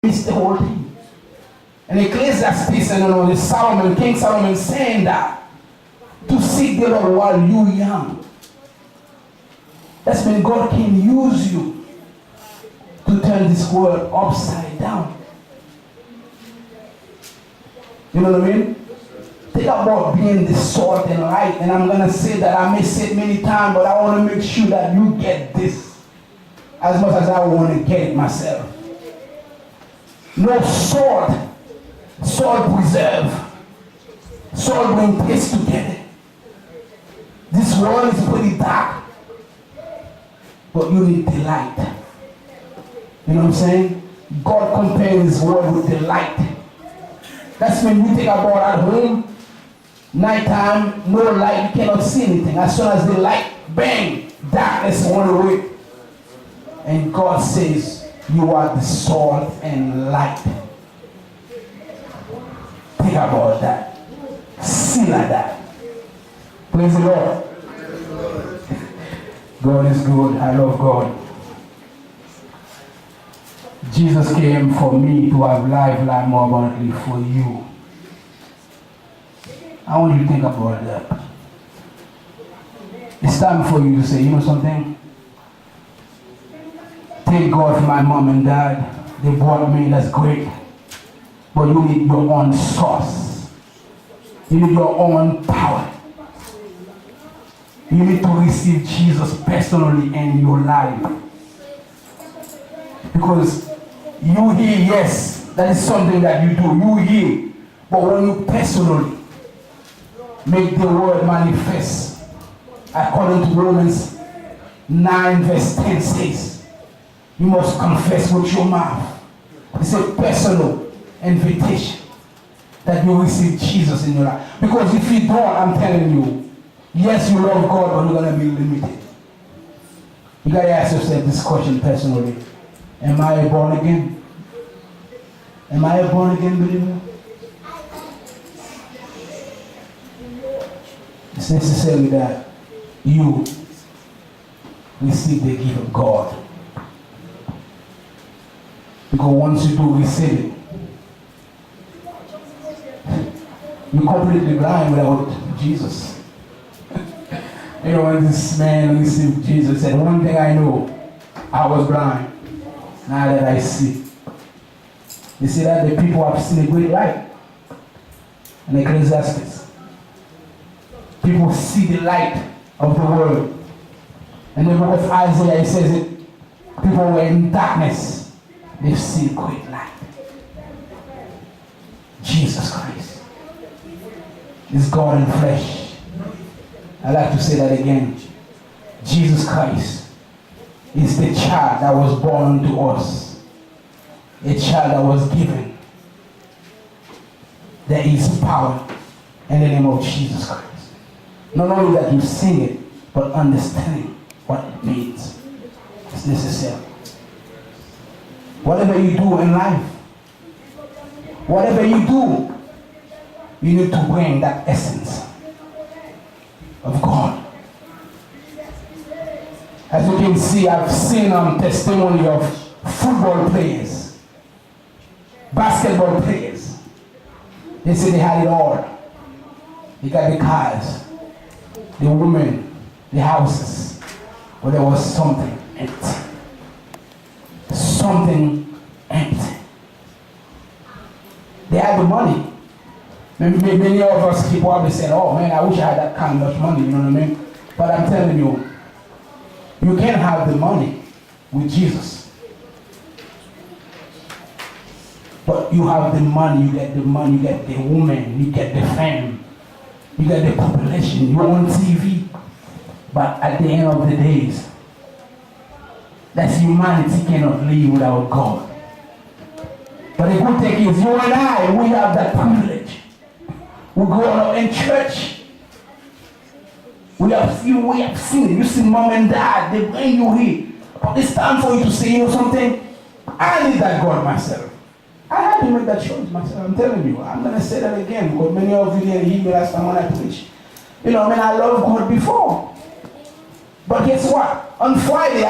It's the whole thing. And Ecclesiastes, and Salomon, King Salomon saying that to seek the Lord while you're young. That's when God can use you to turn this world upside down. You know what I mean? Think about being the salt and light. And I'm going to say that I may say it many times, but I want to make sure that you get this as much as I want to get it myself. No salt. Salt preserve. Salt bring taste together. This world is pretty dark. But you need the light. You know what I'm saying? God compares his word with the light. That's when you think about at home, nighttime, no light, you cannot see anything. As soon as the light, bang, darkness went away. And God says, you are the salt and light. Think about that. See like that. Praise the Lord. God is good. I love God. Jesus came for me to have life more abundantly for you. I want you to think about that. It's time for you to say, you know something? Thank God for my mom and dad. They brought me, that's great. But you need your own source. You need your own power. You need to receive Jesus personally in your life. Because you hear, yes, that is something that you do. You hear. But when you personally make the word manifest, according to Romans 9 verse 10 says, you must confess with your mouth. It's a personal invitation that you receive Jesus in your life. Because if you don't, I'm telling you, yes, you love God, but you're going to be limited. You got to ask yourself this question personally. Am I a born again? Am I a born again believer? It's necessary that you receive the gift of God. Because once you do receive it, you're completely blind without Jesus. You know, when this man received Jesus, said, one thing I know, I was blind. Now that I see. You see that the people have seen a great light. In Ecclesiastes. People see the light of the world. And the book of Isaiah, it says it. People were in darkness. They've seen great light. Jesus Christ is God in flesh. I like to say that again. Jesus Christ is the child that was born to us. A child that was given. There is power in the name of Jesus Christ. Not only that you sing it, but understanding what it means. It's necessary. Whatever you do in life, whatever you do, you need to bring that essence of God. As you can see, I've seen testimony of football players, basketball players. They say they had it all. They got the cars, the women, the houses, but there was something empty. Something empty. They had the money. Many of us people always say, oh man, I wish I had that kind of money, you know what I mean? But I'm telling you, you can't have the money with Jesus. But you have the money, you get the money, you get the woman, you get the fame, you get the population, you're on TV. But at the end of the days, that humanity cannot live without God. But the good thing is, you and I, we have that privilege. We grow up in church. We have seen it. You see mom and dad, they bring you here. But it's time for you to say, you know something? I need that God myself. I had to make that choice myself. I'm telling you. I'm going to say that again because many of you didn't hear me last time when I preached. You know, I mean, I loved God before. But guess what? On Friday,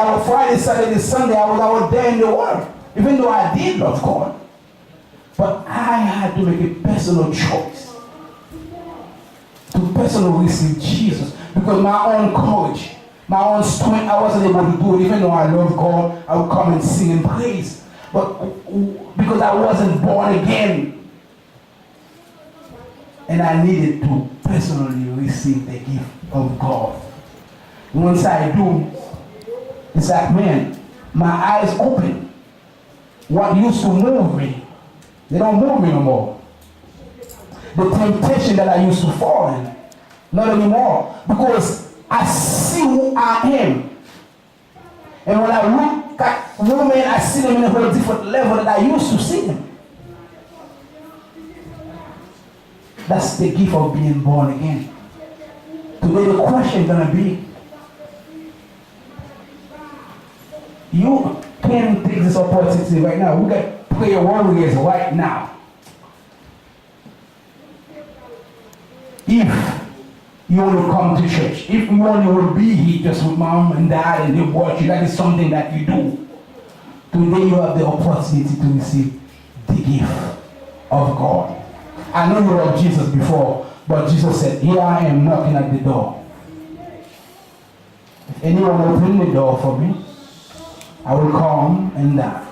Saturday, Sunday, I was out there in the world. Even though I did love God. I had to make a personal choice to personally receive Jesus. Because my own courage, my own strength, I wasn't able to do it. Even though I love God, I would come and sing and praise. But because I wasn't born again, and I needed to personally receive the gift of God. Once I do, it's like, man, my eyes open. What used to move me, they don't move me no more. The temptation that I used to fall in, not anymore. Because I see who I am. And when I look at women, I see them in a whole different level that I used to see them. That's the gift of being born again. Today the question is going to be, you can take this opportunity right now. We got prayer warriors right now. If you want to come to church, if you only will be here just with mom and dad and they watch you, that is something that you do. Today you have the opportunity to receive the gift of God. I know you loved Jesus before, but Jesus said, here I am knocking at the door. If anyone open the door for me, I will come and dine.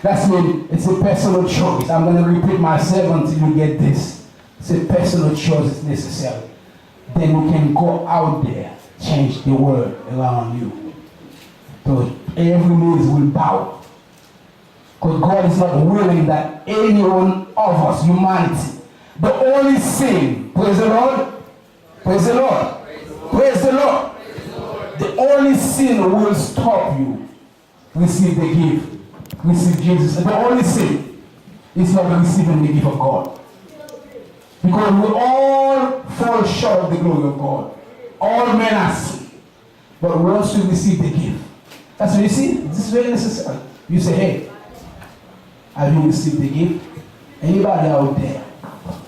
That's mean it's a personal choice. I'm going to repeat myself until you get this. It's a personal choice, it's necessary. Then you can go out there, change the world around you. So every knee will bow. Because God is not willing that any one of us, humanity, the only sin, praise the Lord, praise the Lord, praise the Lord. The only sin will stop you. Receive the gift, receive Jesus. The only sin is not receiving the gift of God. Because we all fall short of the glory of God. All men are sin. But once you receive the gift, that's what you see, this is very necessary. You say, hey, have you received the gift? Anybody out there,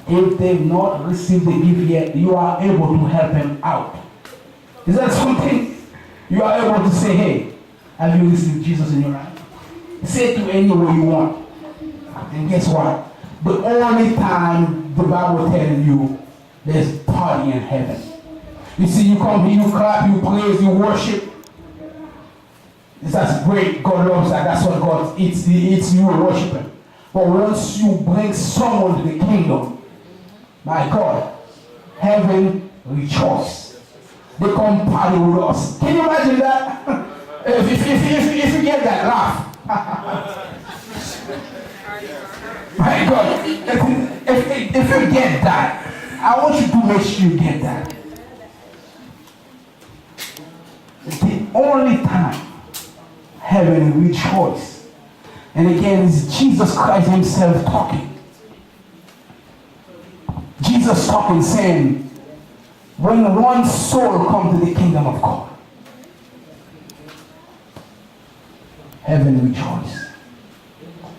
if they've not received the gift yet, you are able to help them out. Is that something? You are able to say, hey, have you received Jesus in your life? Say it to anyone you want. And guess what? The only time the Bible tells you there's party in heaven. You see, you come here, you clap, you praise, you worship. That's great. God loves that. That's what God eats. He eats you worshiping. But once you bring someone to the kingdom, my God, heaven rejoices. They come party with us. Can you imagine that? if you get that laugh. My God, if you get that, I want you to make sure you get that. The only time heaven rejoices. And again, it's Jesus Christ himself talking. Jesus talking, saying, when one soul comes to the kingdom of God, heaven rejoices.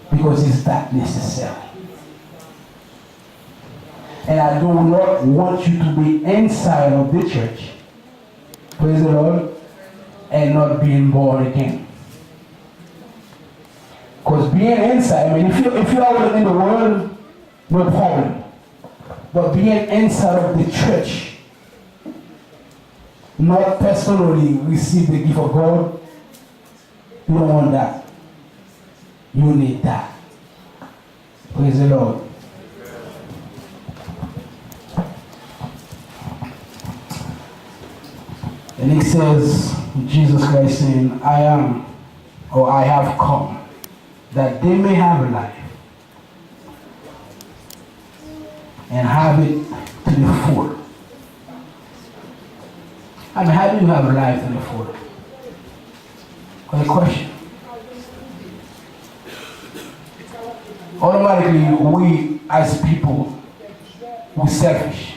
Because it's that necessary. And I do not want you to be inside of the church, praise the Lord, and not being born again. Because being inside, I mean, if you are in the world, no problem. But being inside of the church, not personally receive the gift of God, you don't want that. You need that. Praise the Lord. And it says, Jesus Christ saying, I am, or I have come, that they may have life and have it to the full. I mean, how do you have life to the full? Good question. Automatically, we as people, we're selfish.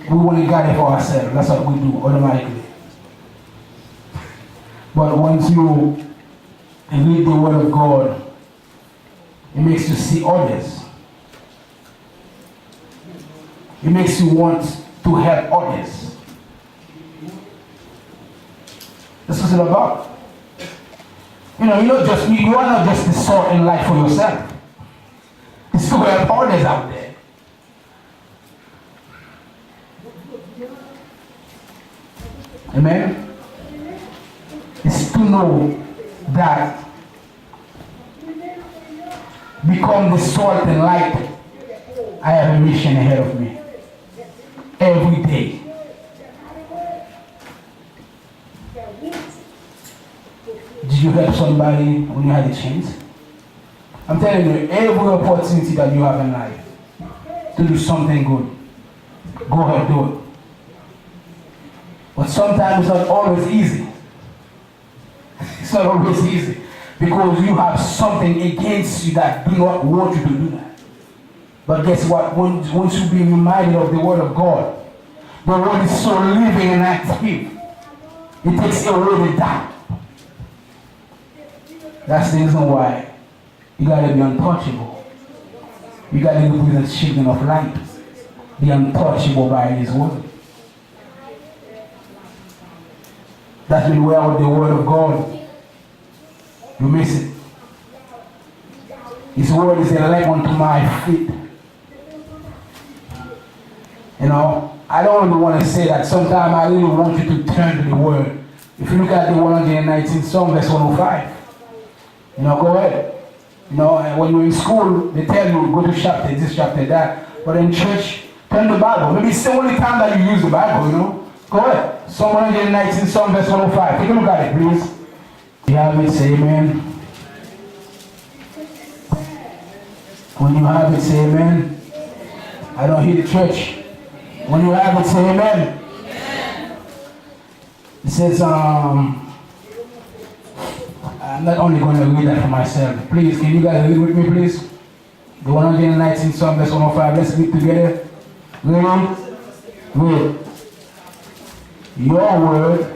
We want to guard it for ourselves. That's what we do automatically. But once you read the Word of God, it makes you see others. It makes you want to help others. That's what it's about. You know, you are not just the salt in life for yourself. It's to help others out there. Amen? It's to know that become the salt and light. I have a mission ahead of me. Every day. Did you help somebody when you had a chance? I'm telling you, every opportunity that you have in life to do something good, go ahead, do it. But sometimes it's not always easy. It's not always easy because you have something against you that do not want you to do that. But guess what? Once you be reminded of the Word of God, the Word is so living and active. It takes away the doubt. That's the reason why you gotta be untouchable. You gotta represent children of light. Be untouchable by His Word. That's when we're with the Word of God. You miss it. His Word is a lamp unto my feet. You know, I don't really want to say that. Sometimes I really want you to turn to the Word. If you look at the 119th Psalm, verse 105, you know, go ahead. You know, and when you're in school, they tell you, go to chapter this, chapter that. But in church, turn the Bible. Maybe it's the only time that you use the Bible, you know. Go ahead. Psalm 119, Psalm verse 105. Take a look at it, please. You have it, say amen. When you have it, say amen. I don't hear the church. When you have it, say amen. It says, I'm not only going to read that for myself. Please, can you guys read with me, please? The 119 Psalm, verse 105. Let's read together. Read. Your word.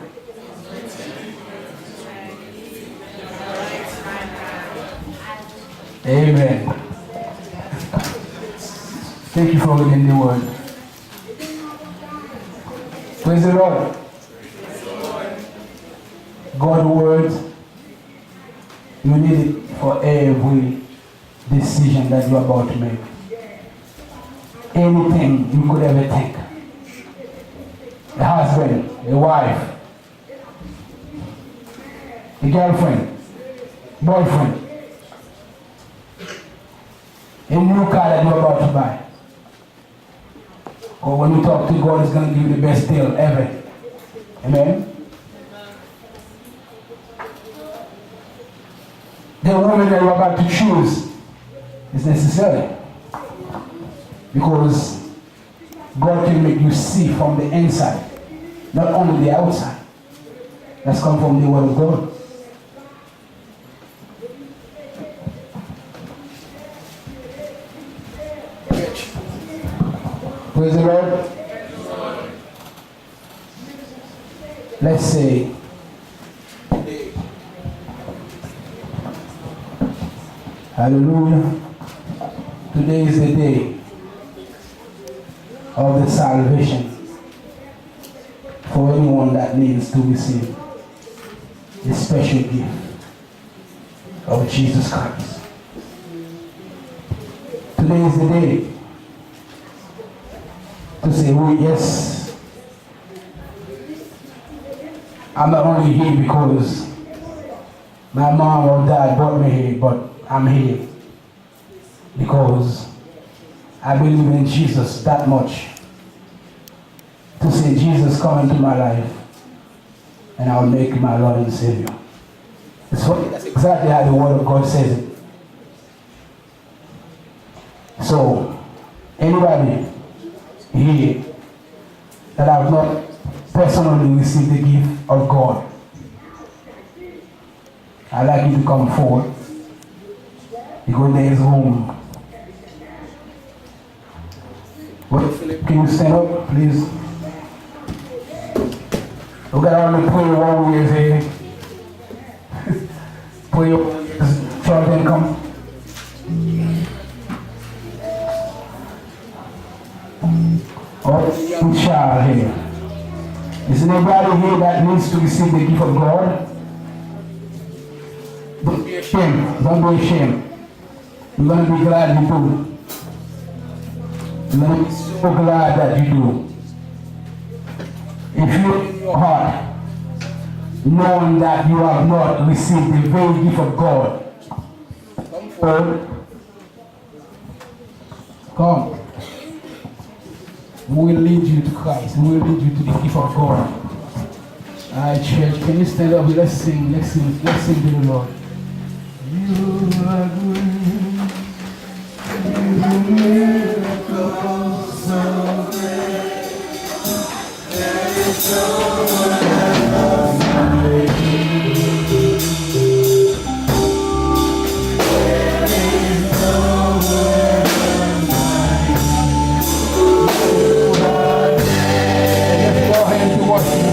Amen. Thank you for reading the word. Praise the Lord. God's word. You need it for every decision that you're about to make. Anything you could ever think. A husband, a wife, a girlfriend, boyfriend, a new car that you're about to buy. Or when you talk to God, He's going to give you the best deal ever. Amen? The woman that you're about to choose is necessary. Because God can make you see from the inside, not only the outside. That's come from the Word of God. Praise the Lord. Let's say, hallelujah. Today is the day of the salvation for anyone that needs to receive the special gift of Jesus Christ. Today is the day to say, oh yes, I'm not only here because my mom or dad brought me here, but I'm here because I believe in Jesus that much. To say, Jesus, come into my life and I'll make you my Lord and Savior. That's exactly how the Word of God says it. So, anybody here that have not personally received the gift of God, I'd like you to come forward because there is room. Can you stand up, please? We got all the prayer warriors here. Prayer warriors, children come. Oh, young child here. Is there anybody here that needs to receive the gift of God? ashamed. Don't be ashamed. You're going to be glad you do. You're going to be so glad that you do. If you in your heart, knowing that you have not received the very gift of God, come forward. Come. We will lead you to Christ. We will lead you to the gift of God. Alright, church, can you stand up? Let's sing to the Lord. You are good. You miracle so great. There is no one else like you. There is no one else like you. Lift your hands to worship.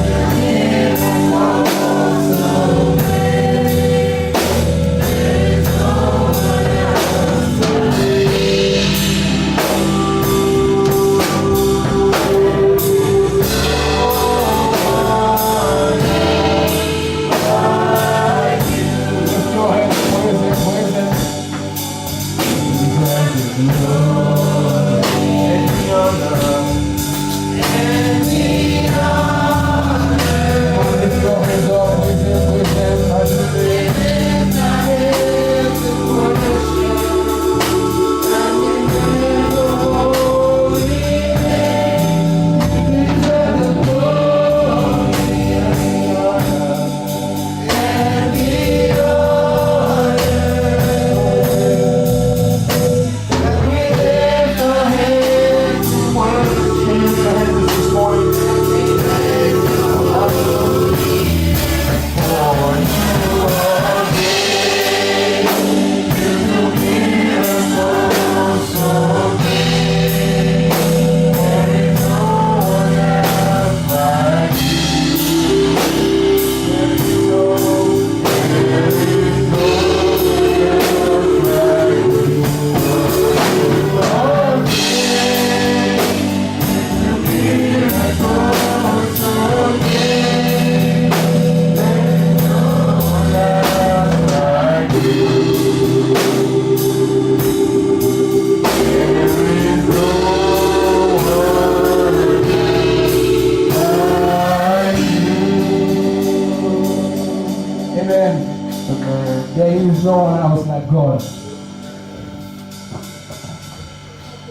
There is no one else like God.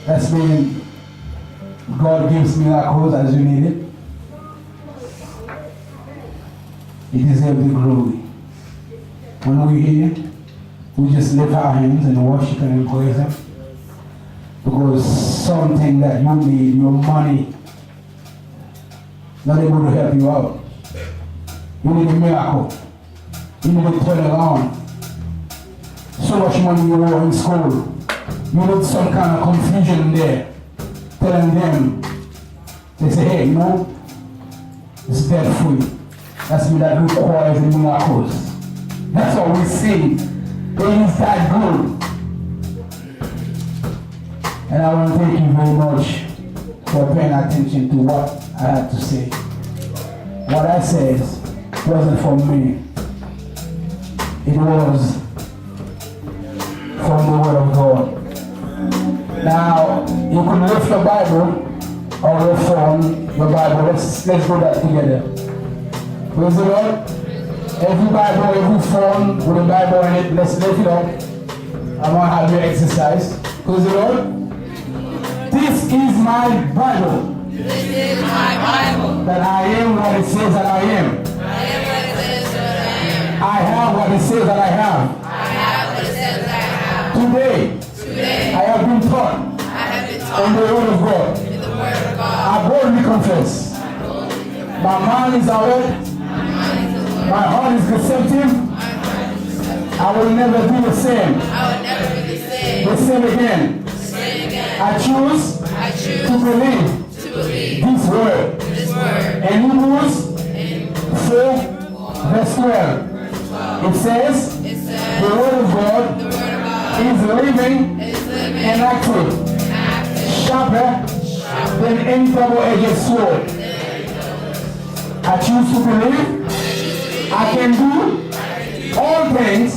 That's mean God gives miracles as you need it. He deserves the glory. When we're here, we just lift our hands and worship and praise Him. Because something that you need, your money, not able to help you out. You need a miracle. You need to turn around. So much money you owe in school. You need some kind of confusion there. Telling them, they say, hey, you know, it's debt free. That's me that requires the miracles. That's what we see. It is that good. And I want to thank you very much for paying attention to what I had to say. What I said wasn't from me. It was from the Word of God. Now, you can lift the Bible or your phone, the Bible. Let's do that together. Praise the Lord. Every Bible, every phone with a Bible in it, let's lift it up. I want to have you exercise. Praise the Lord. This is my Bible. This is my Bible. That I am what it says that I am. I am what it says that I am. I have what it says that I have. I have what it says that I have. Today, I have been taught. I have been taught In the Word of God. in the Word of God. I boldly confess. My mind is alert. My heart is receptive. I will never be the same. I will never be the same. The same again. Say again. I choose to believe this word. This word. And Hebrews 4 verse 12. It says, It says the Word of God the Word of God is living is living and active, active, sharper than any double-edged sword. I choose to believe I can do all things